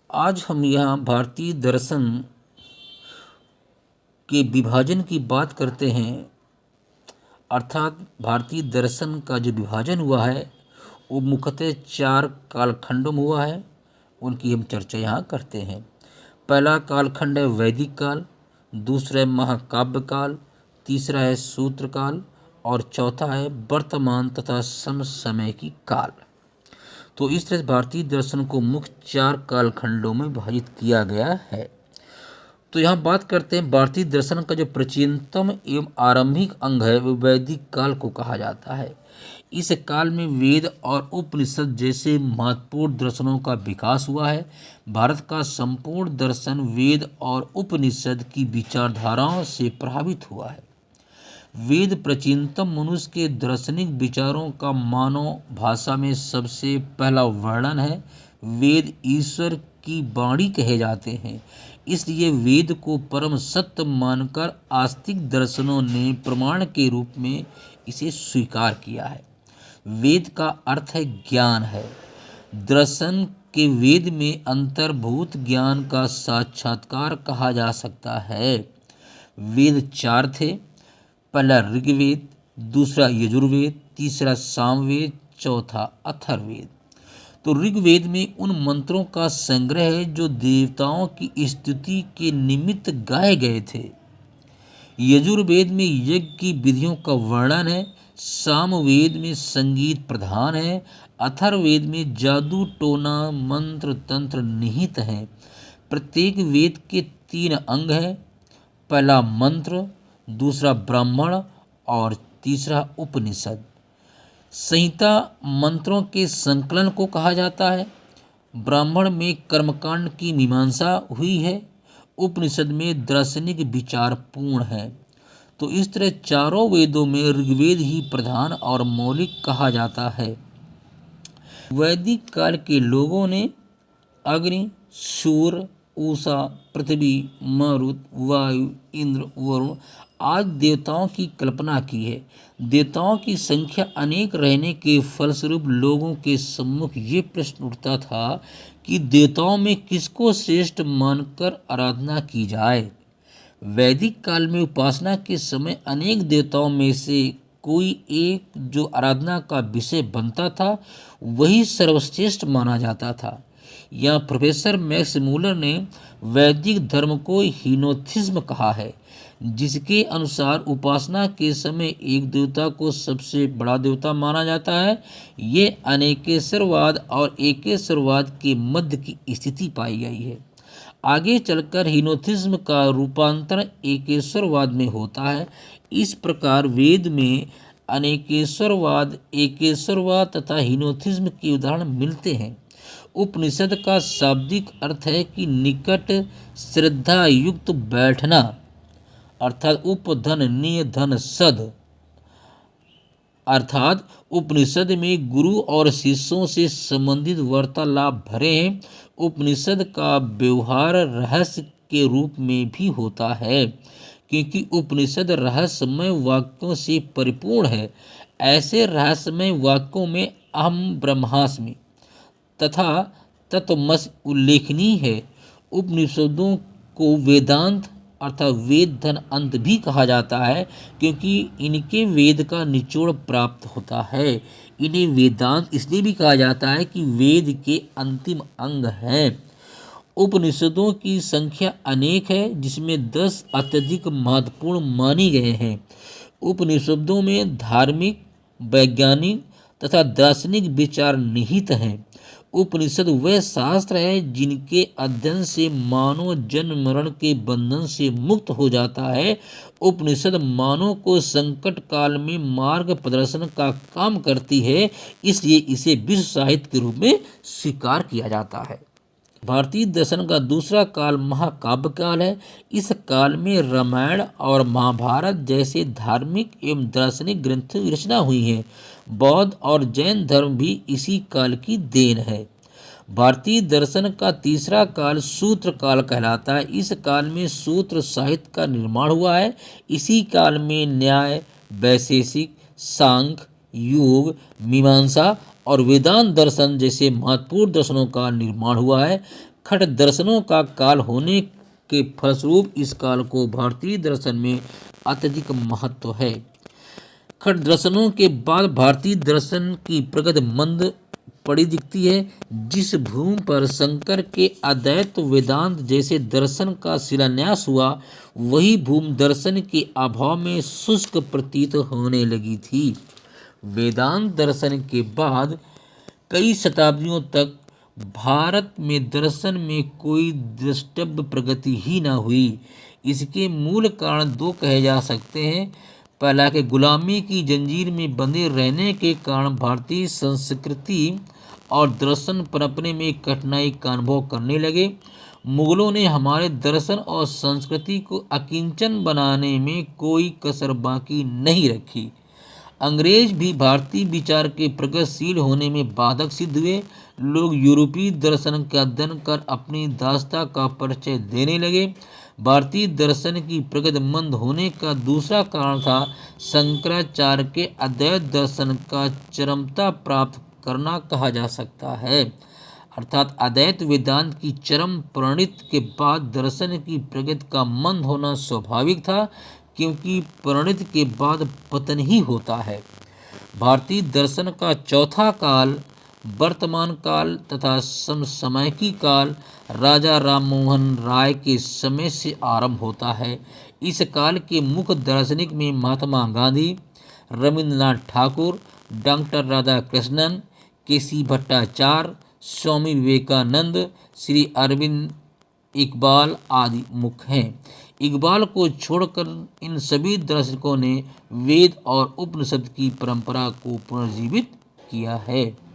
आज हम यहाँ भारतीय दर्शन के विभाजन की बात करते हैं। अर्थात भारतीय दर्शन का जो विभाजन हुआ है वो मुख्यतः 4 कालखंडों में हुआ है। उनकी हम चर्चा यहाँ करते हैं। पहला कालखंड है वैदिक काल, दूसरा है महाकाव्य काल, तीसरा है सूत्र काल और चौथा है वर्तमान तथा समसामयिक काल। तो इस तरह से भारतीय दर्शन को मुख्य 4 कालखंडों में विभाजित किया गया है। तो यहाँ बात करते हैं भारतीय दर्शन का जो प्राचीनतम एवं आरंभिक अंग है वो वैदिक काल को कहा जाता है। इस काल में वेद और उपनिषद जैसे महत्वपूर्ण दर्शनों का विकास हुआ है। भारत का संपूर्ण दर्शन वेद और उपनिषद की विचारधाराओं से प्रभावित हुआ है। वेद प्राचीनतम मनुष्य के दार्शनिक विचारों का मानव भाषा में सबसे पहला वर्णन है। वेद ईश्वर की वाणी कहे जाते हैं, इसलिए वेद को परम सत्य मानकर आस्तिक दर्शनों ने प्रमाण के रूप में इसे स्वीकार किया है। वेद का अर्थ है ज्ञान है। दर्शन के वेद में अंतर्भूत ज्ञान का साक्षात्कार कहा जा सकता है। वेद 4 थे। पहला ऋग्वेद, दूसरा यजुर्वेद, तीसरा सामवेद, चौथा अथर्ववेद। तो ऋग्वेद में उन मंत्रों का संग्रह है जो देवताओं की स्तुति के निमित्त गाए गए थे। यजुर्वेद में यज्ञ की विधियों का वर्णन है। सामवेद में संगीत प्रधान है। अथर्ववेद में जादू टोना मंत्र तंत्र निहित है। प्रत्येक वेद के 3 अंग हैं। पहला मंत्र, दूसरा ब्राह्मण और तीसरा उपनिषद। संहिता मंत्रों के संकलन को कहा जाता है। ब्राह्मण में कर्मकांड की मीमांसा हुई है। उपनिषद में दार्शनिक विचार पूर्ण है। तो इस तरह चारों वेदों में ऋग्वेद ही प्रधान और मौलिक कहा जाता है। वैदिक काल के लोगों ने अग्नि, सूर्य, उषा, पृथ्वी, मरुत, वायु, इंद्र, वरुण आदि देवताओं की कल्पना की है। देवताओं की संख्या अनेक रहने के फलस्वरूप लोगों के सम्मुख ये प्रश्न उठता था कि देवताओं में किसको श्रेष्ठ मानकर आराधना की जाए। वैदिक काल में उपासना के समय अनेक देवताओं में से कोई एक जो आराधना का विषय बनता था वही सर्वश्रेष्ठ माना जाता था। यहाँ प्रोफेसर मैक्स मूलर ने वैदिक धर्म को हीनोथिज्म कहा है, जिसके अनुसार उपासना के समय एक देवता को सबसे बड़ा देवता माना जाता है। ये अनेकेश्वरवाद और एकेश्वरवाद के मध्य की स्थिति पाई गई है। आगे चलकर हीनोथिज्म का रूपांतरण एकेश्वरवाद में होता है। इस प्रकार वेद में अनेकेश्वरवाद, एकेश्वरवाद तथा हीनोथिज्म के उदाहरण मिलते हैं। उपनिषद का शाब्दिक अर्थ है कि निकट श्रद्धा युक्त बैठना, अर्थात उपधन निय धन सद। अर्थात उपनिषद में गुरु और शिष्यों से संबंधित वार्तालाप भरे हैं। उपनिषद का व्यवहार रहस्य के रूप में भी होता है, क्योंकि उपनिषद रहस्यमय वाक्यों से परिपूर्ण है। ऐसे रहस्यमय वाक्यों में अहम ब्रह्मास्मि तथा तत्वमसि उल्लेखनीय है। उपनिषदों को वेदांत अर्थात वेद धन अंत भी कहा जाता है, क्योंकि इनके वेद का निचोड़ प्राप्त होता है। इन्हें वेदांत इसलिए भी कहा जाता है कि वेद के अंतिम अंग हैं। उपनिषदों की संख्या अनेक है, जिसमें 10 अत्यधिक महत्वपूर्ण मानी गए हैं। उपनिषदों में धार्मिक, वैज्ञानिक तथा दार्शनिक विचार निहित हैं। उपनिषद वह शास्त्र है जिनके अध्ययन से मानव जन्म मरण के बंधन से मुक्त हो जाता है। उपनिषद मानव को संकट काल में मार्ग प्रदर्शन का काम करती है, इसलिए इसे विश्व साहित्य के रूप में स्वीकार किया जाता है। भारतीय दर्शन का दूसरा काल महाकाव्य काल है। इस काल में रामायण और महाभारत जैसे धार्मिक एवं दार्शनिक ग्रंथों की रचना हुई है। बौद्ध और जैन धर्म भी इसी काल की देन है। भारतीय दर्शन का तीसरा काल सूत्र काल कहलाता है। इस काल में सूत्र साहित्य का निर्माण हुआ है। इसी काल में न्याय, वैशेषिक, सांख्य, योग, मीमांसा और वेदांत दर्शन जैसे महत्वपूर्ण दर्शनों का निर्माण हुआ है। खट दर्शनों का काल होने के फलस्वरूप इस काल को भारतीय दर्शन में अत्यधिक महत्व है। खट दर्शनों के बाद भारतीय दर्शन की प्रगति मंद पड़ी दिखती है। जिस भूमि पर शंकर के अद्वैत वेदांत जैसे दर्शन का शिलान्यास हुआ, वही भूमि दर्शन के अभाव में शुष्क प्रतीत होने लगी थी। वेदांत दर्शन के बाद कई शताब्दियों तक भारत में दर्शन में कोई द्रष्टव्य प्रगति ही न हुई। इसके मूल कारण दो कहे जा सकते हैं। पहला कि गुलामी की जंजीर में बंधे रहने के कारण भारतीय संस्कृति और दर्शन पनपने में कठिनाई का अनुभव करने लगे। मुगलों ने हमारे दर्शन और संस्कृति को अकिंचन बनाने में कोई कसर बाकी नहीं रखी। अंग्रेज भी भारतीय विचार के प्रगतिशील होने में बाधक सिद्ध हुए। लोग यूरोपीय दर्शन का अध्ययन कर अपनी दासता का परिचय देने लगे। भारतीय दर्शन की प्रगति मंद होने का दूसरा कारण था शंकराचार्य के अद्वैत दर्शन का चरमता प्राप्त करना कहा जा सकता है। अर्थात अद्वैत वेदांत की चरम परिणति के बाद दर्शन की प्रगति का मंद होना स्वाभाविक था, क्योंकि परिणति के बाद पतन ही होता है। भारतीय दर्शन का चौथा काल वर्तमान काल तथा समसामयिकी काल राजा राममोहन राय के समय से आरंभ होता है। इस काल के मुख्य दार्शनिक में महात्मा गांधी, रविंद्रनाथ ठाकुर, डॉक्टर राधाकृष्णन, केसी भट्टाचार्य, स्वामी विवेकानंद, श्री अरविंद, इकबाल आदि मुख्य हैं। इकबाल को छोड़कर इन सभी दार्शनिकों ने वेद और उपनिषद की परंपरा को पुनर्जीवित किया है।